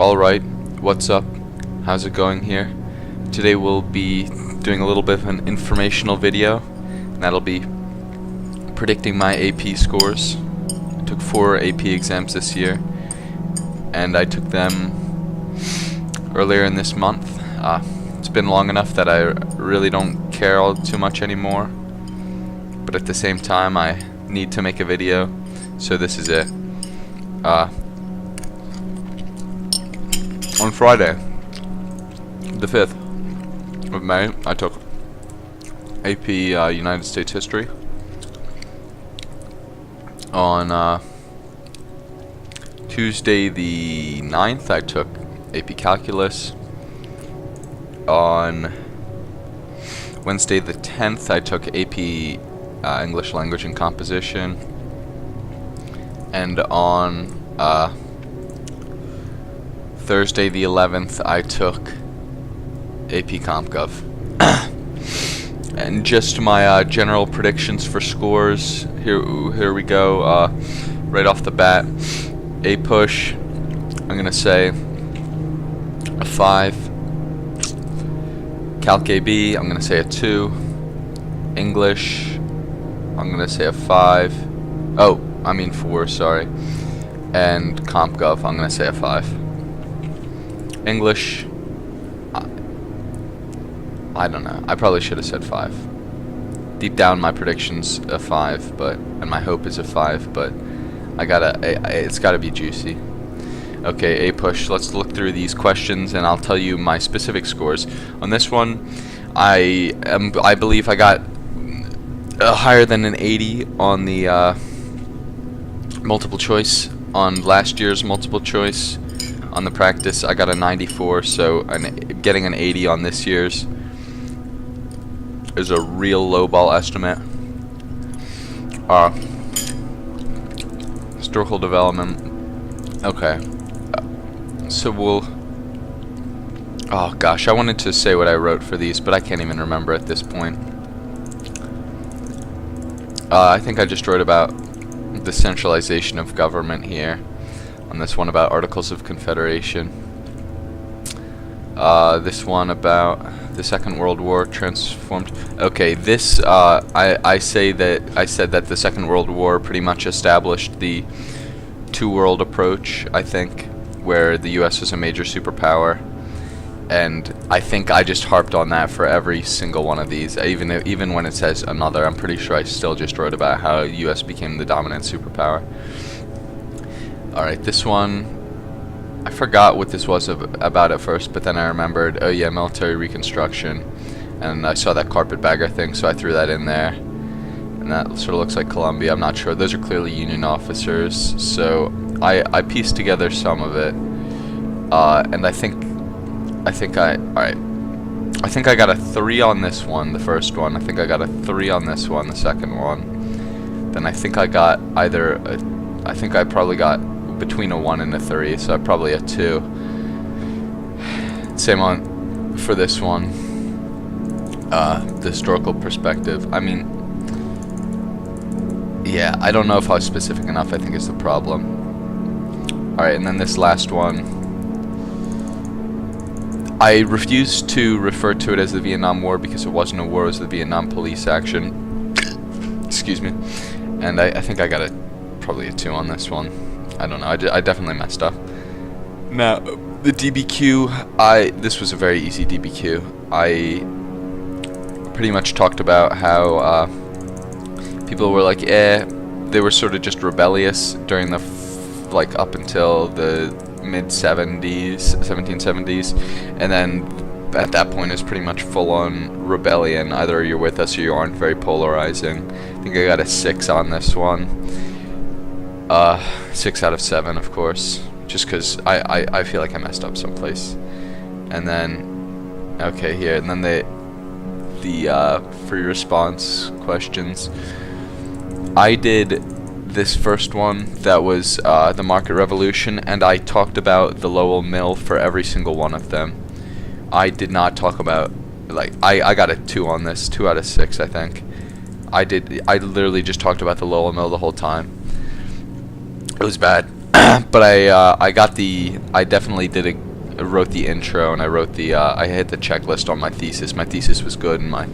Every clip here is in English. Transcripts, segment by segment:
Alright, what's up? How's it going here? Today we'll be doing a little bit of an informational video, and that'll be predicting my AP scores. I took 4 AP exams this year, and I took them earlier in this month. It's been long enough that I really don't care all too much anymore, but at the same time I need to make a video, so this is it. On Friday, the 5th of May, I took AP United States History. On Tuesday the 9th, I took AP Calculus. On Wednesday the 10th, I took AP English Language and Composition. And on Thursday the 11th, I took AP CompGov. And just my general predictions for scores. Here we go. Right off the bat, APUSH, I'm gonna say a 5. Calc AB, I'm gonna say a 2. English, I'm gonna say a 5. Oh, I mean 4, sorry. And CompGov, I'm gonna say a 5. English, I don't know. I probably should have said 5. Deep down, my prediction's a 5, and my hope is a 5, but it's gotta be juicy. Okay, APUSH. Let's look through these questions, and I'll tell you my specific scores. On this one, I believe I got higher than an 80 on the multiple choice. On last year's multiple choice, on the practice, I got a 94. So getting an 80 on this year's is a real lowball estimate. Historical development. Okay. So oh gosh, I wanted to say what I wrote for these, but I can't even remember at this point. I think I just wrote about the centralization of government here. On this one about Articles of Confederation. This one about the Second World War transformed. Okay, this I said that the Second World War pretty much established the two-world approach, I think, where the US was a major superpower, and I think I just harped on that for every single one of these. Even when it says another, I'm pretty sure I still just wrote about how US became the dominant superpower. Alright, this one, I forgot what this was about at first, but then I remembered, oh yeah, military reconstruction, and I saw that carpetbagger thing, so I threw that in there, and that sort of looks like Columbia. I'm not sure. Those are clearly Union officers, so I pieced together some of it, and I think I got a 3 on this one, the first one. I think I got a 3 on this one, the second one. Then I think I got I probably got between a 1 and a 3, so probably a 2. Same on for this one. The historical perspective. I mean, yeah, I don't know if I was specific enough, I think is the problem. Alright, and then this last one. I refuse to refer to it as the Vietnam War because it wasn't a war, it was the Vietnam police action. Excuse me. And I think I got probably a 2 on this one. I don't know, I definitely messed up. Now, the DBQ, this was a very easy DBQ. I pretty much talked about how people were like, they were sort of just rebellious during the, up until the mid-70s, 1770s, and then at that point it's pretty much full-on rebellion. Either you're with us or you aren't. Very polarizing. I think I got a 6 on this one. 6 out of 7, of course, just because I feel like I messed up someplace. And then, okay, here, and then the free response questions. I did this first one that was the market revolution, and I talked about the Lowell Mill for every single one of them. I did not talk about, I got a 2 on this, 2 out of 6, I think. I literally just talked about the Lowell Mill the whole time. It was bad. But I definitely wrote the intro, and I wrote I hit the checklist on my thesis. My thesis was good, and my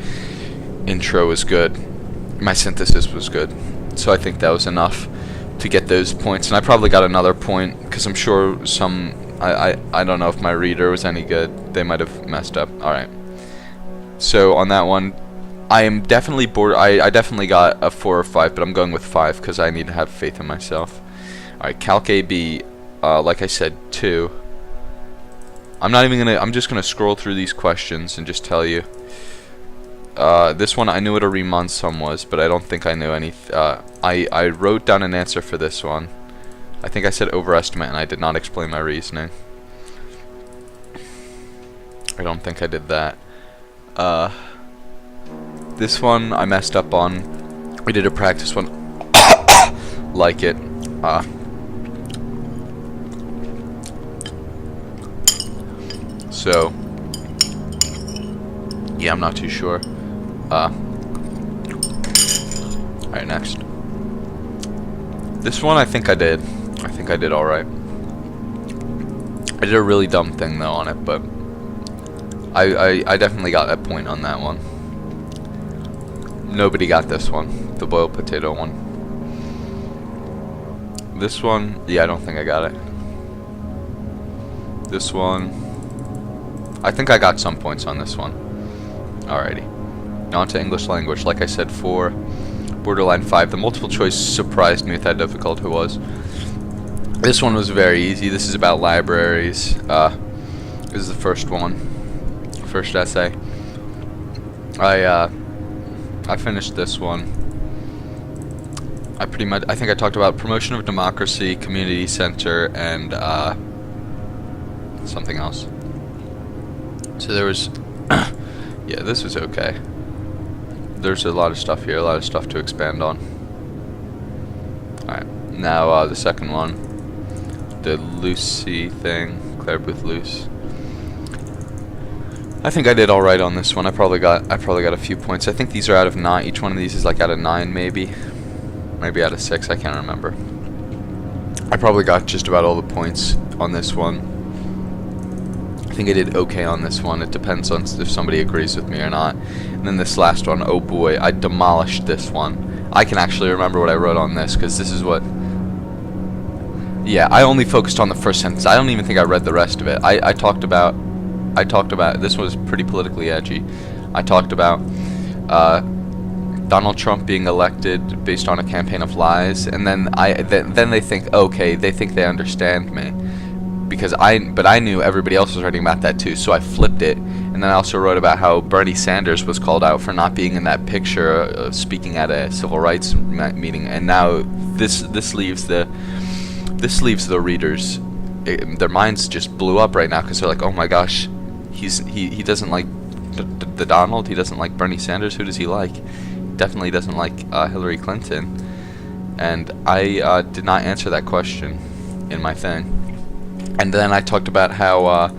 intro was good. My synthesis was good. So I think that was enough to get those points. And I probably got another point, because I'm sure I don't know if my reader was any good. They might have messed up. Alright. So on that one, I am definitely bored. I definitely got a 4 or 5, but I'm going with 5 because I need to have faith in myself. Alright, Calc AB, like I said, 2. I'm just gonna scroll through these questions and just tell you. This one, I knew what a Riemann sum was, but I don't think I knew any. I wrote down an answer for this one. I think I said overestimate, and I did not explain my reasoning. I don't think I did that. This one I messed up on. We did a practice one. Like it. So, yeah, I'm not too sure. Alright, next. This one I think I did. I think I did alright. I did a really dumb thing though on it, but I definitely got a point on that one. Nobody got this one, the boiled potato one. This one, yeah, I don't think I got it. This one, I think I got some points on this one. Alrighty. Now on to English language. Like I said, 4, borderline 5. The multiple choice surprised me with how difficult it was. This one was very easy. This is about libraries. This is the first one. First essay. I finished this one. I think I talked about promotion of democracy, community center, and something else. So there was, yeah, this was okay. There's a lot of stuff here, a lot of stuff to expand on. Alright, now the second one, the Lucy thing, Claire Booth Luce. I think I did alright on this one. I probably got a few points. I think these are out of 9. Each one of these is like out of 9 maybe. Maybe out of 6, I can't remember. I probably got just about all the points on this one. I think I did okay on this one. It depends on if somebody agrees with me or not. And then this last one, oh boy, I demolished this one. I can actually remember what I wrote on this, because this is what... Yeah, I only focused on the first sentence. I don't even think I read the rest of it. I talked about, this was pretty politically edgy. I talked about Donald Trump being elected based on a campaign of lies, and then then they think, okay, they think they understand me, because I knew everybody else was writing about that too, so I flipped it. And then I also wrote about how Bernie Sanders was called out for not being in that picture speaking at a civil rights meeting, and now this leaves the readers, their minds just blew up right now, because they're like, oh my gosh, he doesn't like the Donald, he doesn't like Bernie Sanders, who does he like? Definitely doesn't like Hillary Clinton. And I did not answer that question in my thing. And then I talked about how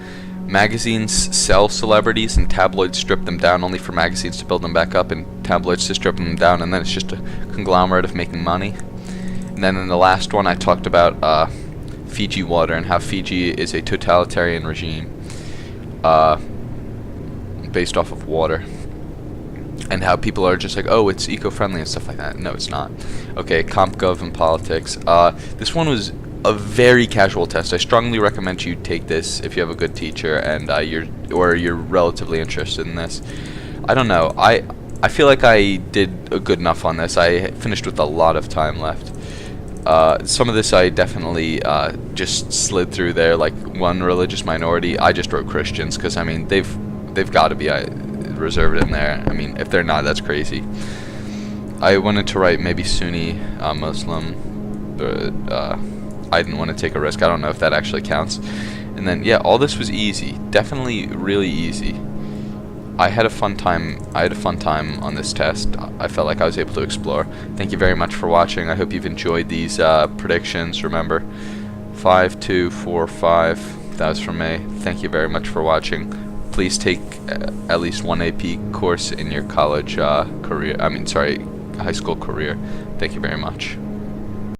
magazines sell celebrities and tabloids strip them down, only for magazines to build them back up and tabloids to strip them down, and then it's just a conglomerate of making money. And then in the last one I talked about Fiji water, and how Fiji is a totalitarian regime based off of water. And how people are just like, oh, it's eco-friendly and stuff like that. No, it's not. Okay, CompGov and politics. This one was a very casual test. I strongly recommend you take this if you have a good teacher and you're relatively interested in this. I don't know. I feel like I did a good enough on this. I finished with a lot of time left. Some of this I definitely just slid through there, like one religious minority. I just wrote Christians because I mean they've got to be reserved in there. I mean, if they're not, that's crazy. I wanted to write maybe Sunni Muslim, but I didn't want to take a risk. I don't know if that actually counts. And then yeah, all this was easy, definitely really easy. I had a fun time on this test. I felt like I was able to explore. Thank you very much for watching. I hope you've enjoyed these predictions. Remember, 5, 2, 4, 5. That was from me. Thank you very much for watching. Please take at least one AP course in your college career. High school career. Thank you very much.